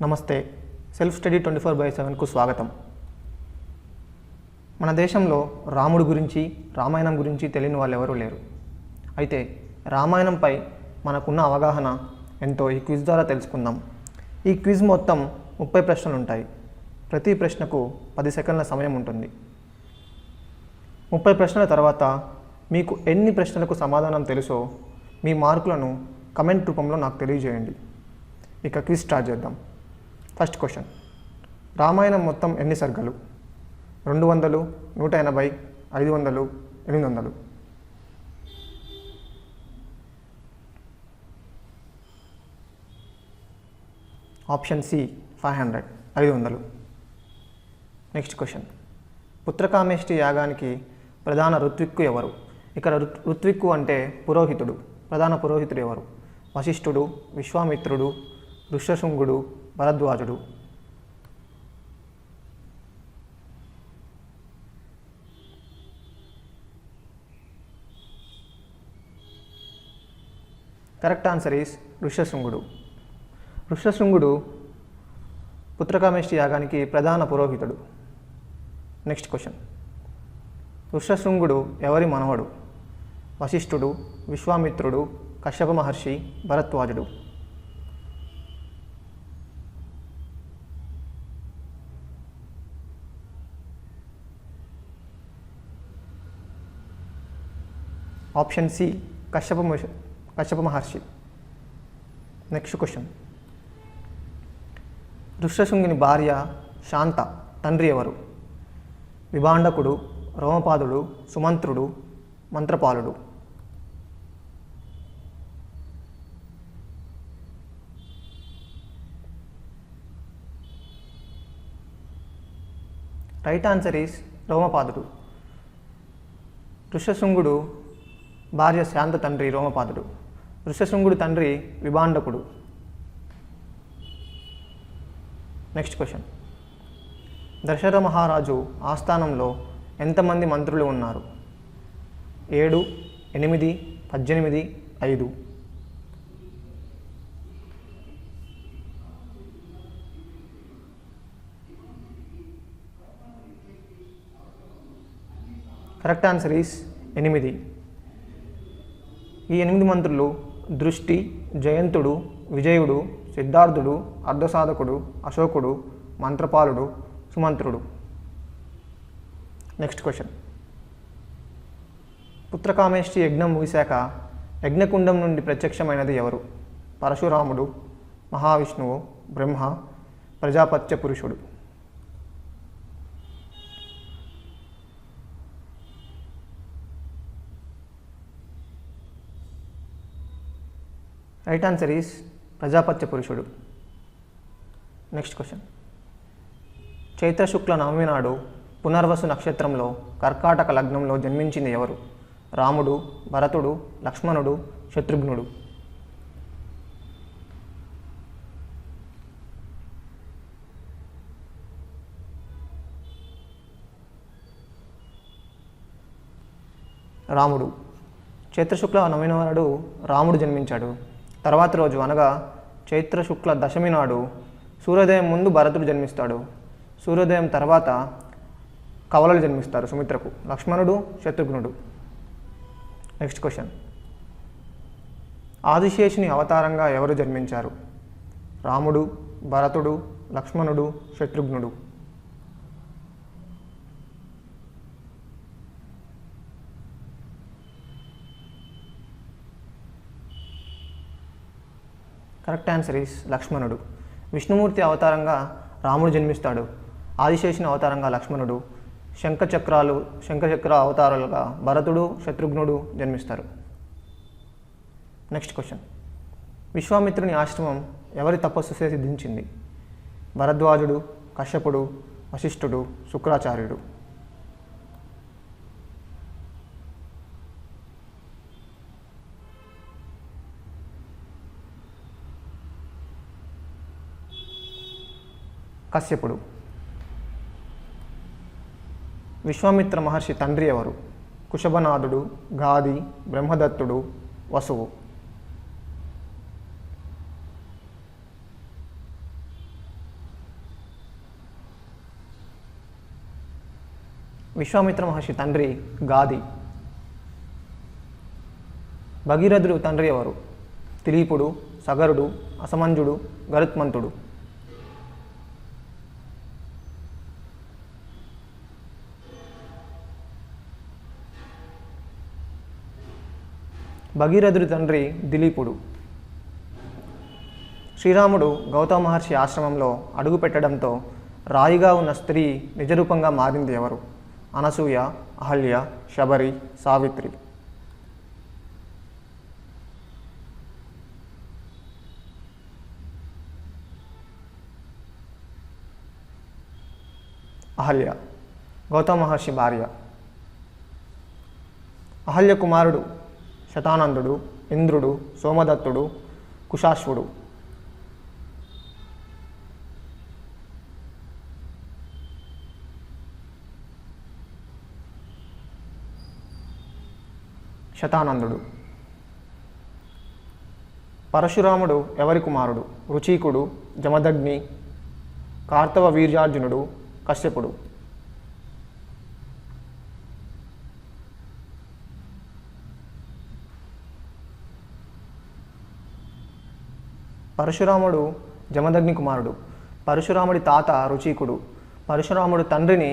నమస్తే. Self study 24/7కు స్వాగతం. మన దేశంలో రాముడు గురించి, రామాయణం గురించి తెలియని వాళ్ళు ఎవరూ లేరు. అయితే రామాయణంపై మనకున్న అవగాహన ఎంతో ఈ క్విజ్ ద్వారా తెలుసుకుందాం. ఈ క్విజ్ మొత్తం 30 ప్రశ్నలు ఉంటాయి. ప్రతి ప్రశ్నకు 10 సెకండ్ల సమయం ఉంటుంది. 30 ప్రశ్నల తర్వాత మీకు ఎన్ని ప్రశ్నలకు సమాధానం తెలుసో మీ మార్కులను కమెంట్ రూపంలో నాకు తెలియజేయండి. ఇక క్విజ్ స్టార్ట్ చేద్దాం. ఫస్ట్ క్వశ్చన్: రామాయణం మొత్తం ఎన్ని సర్గలు? 200, 180, 500, 800? Option C 500, 500. నెక్స్ట్ క్వశ్చన్: పుత్రకామేష్టి యాగానికి ప్రధాన ఋత్విక్కు ఎవరు? ఇక్కడ ఋత్విక్కు అంటే పురోహితుడు. ప్రధాన పురోహితుడు ఎవరు? వశిష్ఠుడు, విశ్వామిత్రుడు, ఋష్యశృంగుడు, భరద్వాజుడు? కరెక్ట్ ఆన్సర్ ఈస్ ఋష్యశృంగుడు. ఋష్యశృంగుడు పుత్రకామేష్టి యాగానికి ప్రధాన పురోహితుడు. నెక్స్ట్ క్వశ్చన్: ఋష్యశృంగుడు ఎవరి మనవడు? వశిష్ఠుడు, విశ్వామిత్రుడు, కశ్యప మహర్షి, భరద్వాజుడు? Option C Kashyapa Maharshi. Next question: ఋష్యశృంగుని భార్య శాంత తండ్రి ఎవరు? విభాండకుడు, రోమపాదుడు, సుమంత్రుడు, మంత్రపాలుడు? రైట్ ఆన్సర్ ఈస్ రోమపాదుడు. ఋష్యశృంగుడు భార్య శాంత తండ్రి రోమపాదుడు. ఋష్యశృంగుడు తండ్రి విభాండకుడు. నెక్స్ట్ క్వశ్చన్: దశరథ మహారాజు ఆస్థానంలో ఎంతమంది మంత్రులు ఉన్నారు? 7, 8, 18, 5? Correct answer is 8. ఈ 8 మంత్రులు దృష్టి, జయంతుడు, విజయుడు, సిద్ధార్థుడు, అర్ధసాధకుడు, అశోకుడు, మంత్రపాలుడు, సుమంత్రుడు? నెక్స్ట్ క్వశ్చన్: పుత్రకామేష్టి యజ్ఞం ముగిశాక యజ్ఞకుండం నుండి ప్రత్యక్షమైనది ఎవరు? పరశురాముడు, మహావిష్ణువు, బ్రహ్మ, ప్రజాపత్య పురుషుడు? రైట్ ఆన్సర్ ఈస్ ప్రజాపత్య పురుషుడు. నెక్స్ట్ క్వశ్చన్: చైత్రశుక్ల నవమి నాడు పునర్వసు నక్షత్రంలో కర్కాటక లగ్నంలో జన్మించింది ఎవరు? రాముడు, భరతుడు, లక్ష్మణుడు, శత్రుఘ్నుడు? రాముడు. చైత్రశుక్ల నవమి నాడు రాముడు జన్మించాడు. తర్వాత రోజు అనగా చైత్రశుక్ల దశమి నాడు సూర్యోదయం ముందు భరతుడు జన్మిస్తాడు. సూర్యోదయం తర్వాత కవలలు జన్మిస్తారు సుమిత్రకు, లక్ష్మణుడు, శత్రుఘ్నుడు? నెక్స్ట్ క్వశ్చన్: ఆదిశేషుని అవతారంగా ఎవరు జన్మించారు? రాముడు, భరతుడు, లక్ష్మణుడు, శత్రుఘ్నుడు? కరెక్ట్ ఆన్సర్ ఈస్ లక్ష్మణుడు. విష్ణుమూర్తి అవతారంగా రాముడు జన్మిస్తాడు. ఆదిశేషుని అవతారంగా లక్ష్మణుడు, శంఖచక్ర అవతారాలుగా భరతుడు, శత్రుఘ్నుడు జన్మిస్తారు. నెక్స్ట్ క్వశ్చన్: విశ్వామిత్రుని ఆశ్రమం ఎవరి తపస్సుచే సిద్ధించింది? భరద్వాజుడు, కశ్యపుడు, వశిష్ఠుడు, శుక్రాచార్యుడు? కశ్యపుడు. విశ్వామిత్ర మహర్షి తండ్రి ఎవరు? కుశభనాథుడు, గాది, బ్రహ్మదత్తుడు, వసువు? విశ్వామిత్ర మహర్షి తండ్రి గాది. భగీరథుడు తండ్రి ఎవరు? దిలీపుడు, సగరుడు, అసమంజుడు, గరుత్మంతుడు. భగీరథుడి తండ్రి దిలీపుడు. శ్రీరాముడు గౌతమ మహర్షి ఆశ్రమంలో అడుగు పెట్టడంతో రాయిగా ఉన్న స్త్రీ నిజరూపంగా మారింది ఎవరు? అనసూయ, అహల్య, శబరి, సావిత్రి. అహల్య, గౌతమ మహర్షి భార్య. అహల్య కుమారుడు శతానందుడు, ఇంద్రుడు, సోమదత్తుడు, కుశాశ్వుడు. శతానందుడు. పరశురాముడు ఎవరి కుమారుడు? రుచీకుడు, జమదగ్ని, కార్తవ వీర్యార్జునుడు, కశ్యపుడు. పరశురాముడు జమదగ్ని కుమారుడు. పరశురాముడి తాత రుచీకుడు. పరశురాముడు తండ్రిని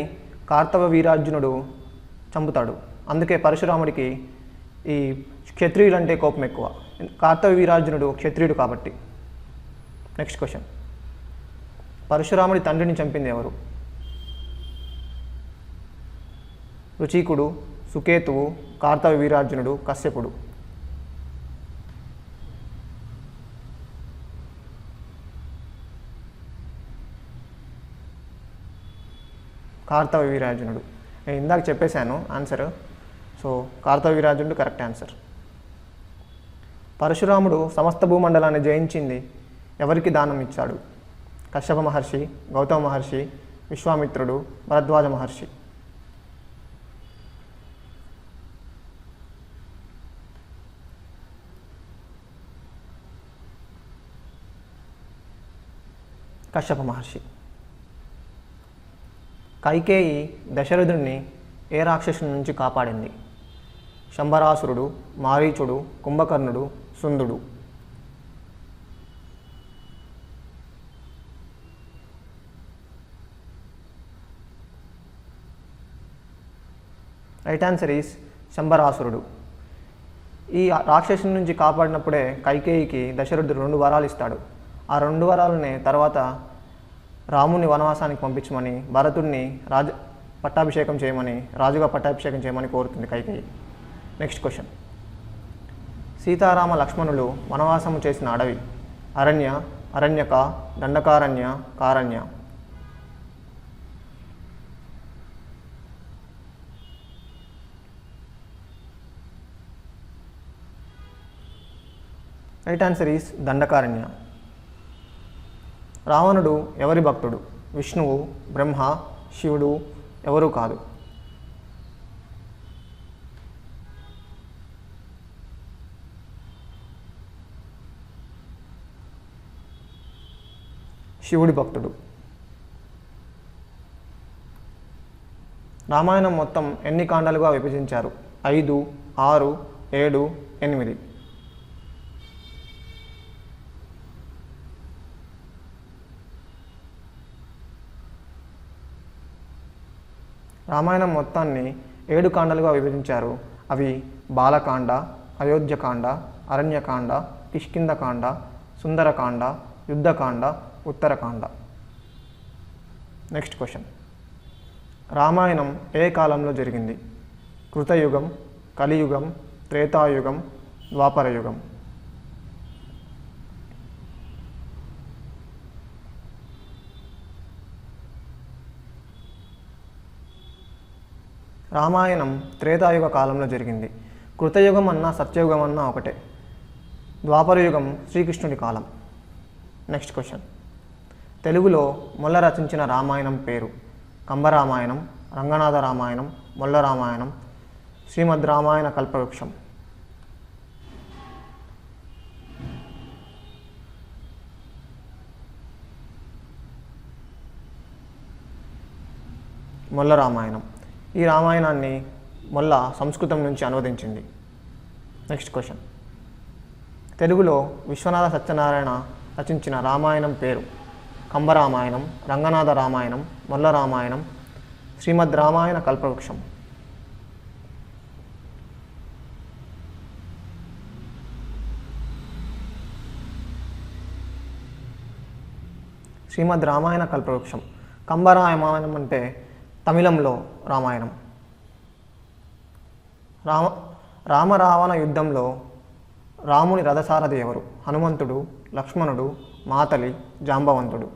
కార్తవ వీరార్జునుడు చంపుతాడు. అందుకే పరశురాముడికి ఈ క్షత్రియులంటే కోపం ఎక్కువ. కార్తవ వీరార్జునుడు క్షత్రియుడు కాబట్టి. Next question. పరశురాముడి తండ్రిని చంపింది ఎవరు? రుచీకుడు, సుకేతువు, కార్తవ వీరార్జునుడు, కశ్యపుడు. కార్తవ వీరార్జునుడు. నేను ఇందాక చెప్పేశాను ఆన్సర్. సో కార్తవ వీరార్జునుడు కరెక్ట్ ఆన్సర్. పరశురాముడు సమస్త భూమండలాన్ని జయించింది ఎవరికి దానం ఇచ్చాడు? కశ్యప మహర్షి, గౌతమ మహర్షి, విశ్వామిత్రుడు, భరద్వాజ మహర్షి. కశ్యప మహర్షి. కైకేయి దశరథుడిని ఏ రాక్షసుని నుంచి కాపాడింది? శంబరాసురుడు, మారీచుడు, కుంభకర్ణుడు, సుందుడు. రైట్ ఆన్సర్ ఈస్ శంబరాసురుడు. ఈ రాక్షసుని నుంచి కాపాడినప్పుడే కైకేయికి దశరథుడు 2 వరాలు ఇస్తాడు. ఆ 2 వరాలనే తర్వాత రాముని వనవాసానికి పంపించమని, భరతుడిని పట్టాభిషేకం చేయమని, రాజుగా పట్టాభిషేకం చేయమని కోరుతుంది కైకేయి. Next question. సీతారామ లక్ష్మణులు వనవాసము చేసిన అడవి? Aranya, Aranyaka, Dandakaranya, Karanya. Right answer is Dandakaranya. రావణుడు ఎవరి భక్తుడు? విష్ణువు, బ్రహ్మ, శివుడు, ఎవరూ కాదు. శివుడి భక్తుడు. రామాయణం మొత్తం ఎన్ని కాండాలుగా విభజించారు? 5, 6, 7, 8. రామాయణం మొత్తాన్ని 7 కాండాలుగా విభజించారు. అవి బాలకాండ, అయోధ్యకాండ, అరణ్యకాండ, కిష్కింధకాండ, సుందరకాండ, యుద్ధకాండ, ఉత్తరకాండ. Next question. రామాయణం ఏ కాలంలో జరిగింది? కృతయుగం, కలియుగం, త్రేతాయుగం, ద్వాపరయుగం. రామాయణం త్రేతాయుగ కాలంలో జరిగింది. కృతయుగం అన్నా సత్యయుగం అన్నా ఒకటే. ద్వాపరయుగం శ్రీకృష్ణుడి కాలం. Next question. తెలుగులో మొల్ల రచించిన రామాయణం పేరు? కంబరామాయణం, రంగనాథ రామాయణం, మొల్ల రామాయణం, శ్రీమద్ రామాయణ కల్పవృక్షం. మొల్ల రామాయణం. ఈ రామాయణాన్ని మొల్ల సంస్కృతం నుంచి అనువదించింది? Next question. తెలుగులో విశ్వనాథ సత్యనారాయణ రచించిన రామాయణం పేరు? కంబరామాయణం, రంగనాథ రామాయణం, మొల్ల రామాయణం, శ్రీమద్ రామాయణ కల్పవృక్షం. శ్రీమద్ రామాయణ కల్పవృక్షం. కంబరామాయణం అంటే తమిళంలో రామాయణం. రామరావణ యుద్ధంలో రాముని రథసారథి ఎవరు? హనుమంతుడు, లక్ష్మణుడు, మాతలి, జాంబవంతుడు.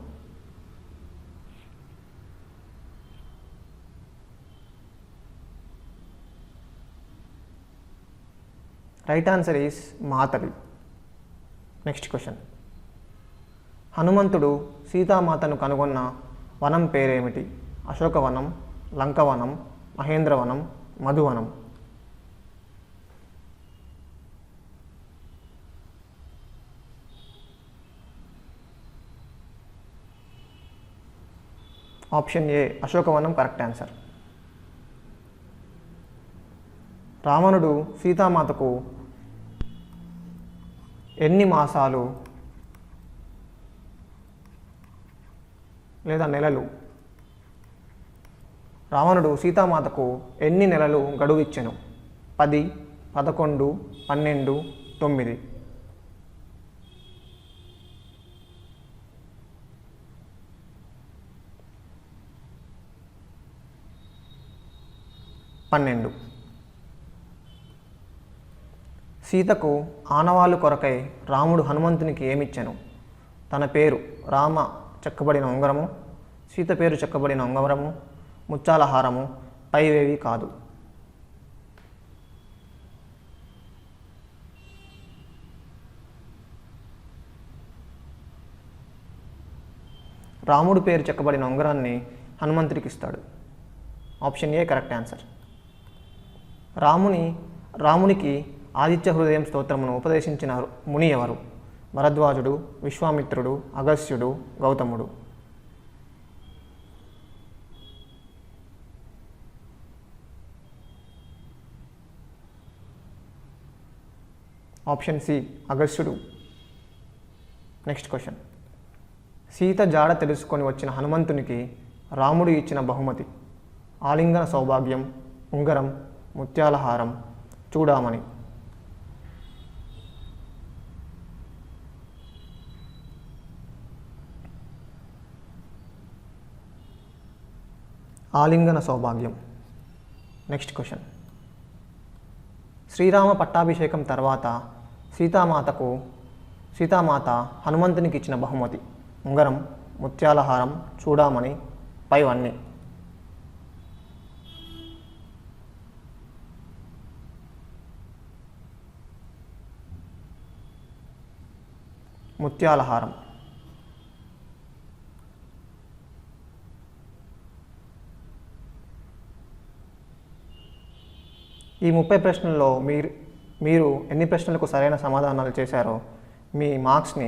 Right answer is Matali. Next question. హనుమంతుడు సీతామాతను కనుగొన్న వనం పేరేమిటి? అశోకవనం, లంకవనం, మహేంద్రవనం, మధువనం. ఆప్షన్ ఏ అశోకవనం కరెక్ట్ ఆన్సర్. రావణుడు సీతామాతకు ఎన్ని మాసాలు లేదా నెలలు రావణుడు సీతామాతకు ఎన్ని నెలలు గడువు ఇచ్చెను? 10, 11, 12, 9. సీతకు ఆనవాళ్ళు కొరకై రాముడు హనుమంతునికి ఏమిచ్చెను? తన పేరు రామ చెక్కబడిన ఉంగరము, సీత పేరు చెక్కబడిన ఉంగరము, ముత్యాల హారము, పైవేవి కాదు. రాముడు పేరు చెక్కబడిన ఉంగరాన్ని హనుమంతుడికి ఇస్తాడు. Option A correct answer. రామునికి ఆదిత్య హృదయం స్తోత్రమును ఉపదేశించిన ముని ఎవరు? భరద్వాజుడు, విశ్వామిత్రుడు, అగస్త్యుడు, గౌతముడు. ఆప్షన్ సి అగస్త్యుడు. Next question. సీత జాడ తెలుసుకొని వచ్చిన హనుమంతునికి రాముడు ఇచ్చిన బహుమతి? ఆలింగన సౌభాగ్యం, ఉంగరం, ముత్యాల హారం, చూడామణి. ఆలింగన సౌభాగ్యం. Next question. శ్రీరామ పట్టాభిషేకం తర్వాత సీతామాత హనుమంతునికి ఇచ్చిన బహుమతి? ఉంగరం, ముత్యాల హారం, చూడామణి, పైవన్నీ. ముత్యాల హారం. ఈ 30 ప్రశ్నల్లో మీరు ఎన్ని ప్రశ్నలకు సరైన సమాధానాలు చేశారో మీ మార్క్స్ని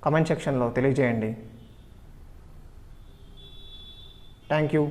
కమెంట్ సెక్షన్లో తెలియజేయండి. Thank you.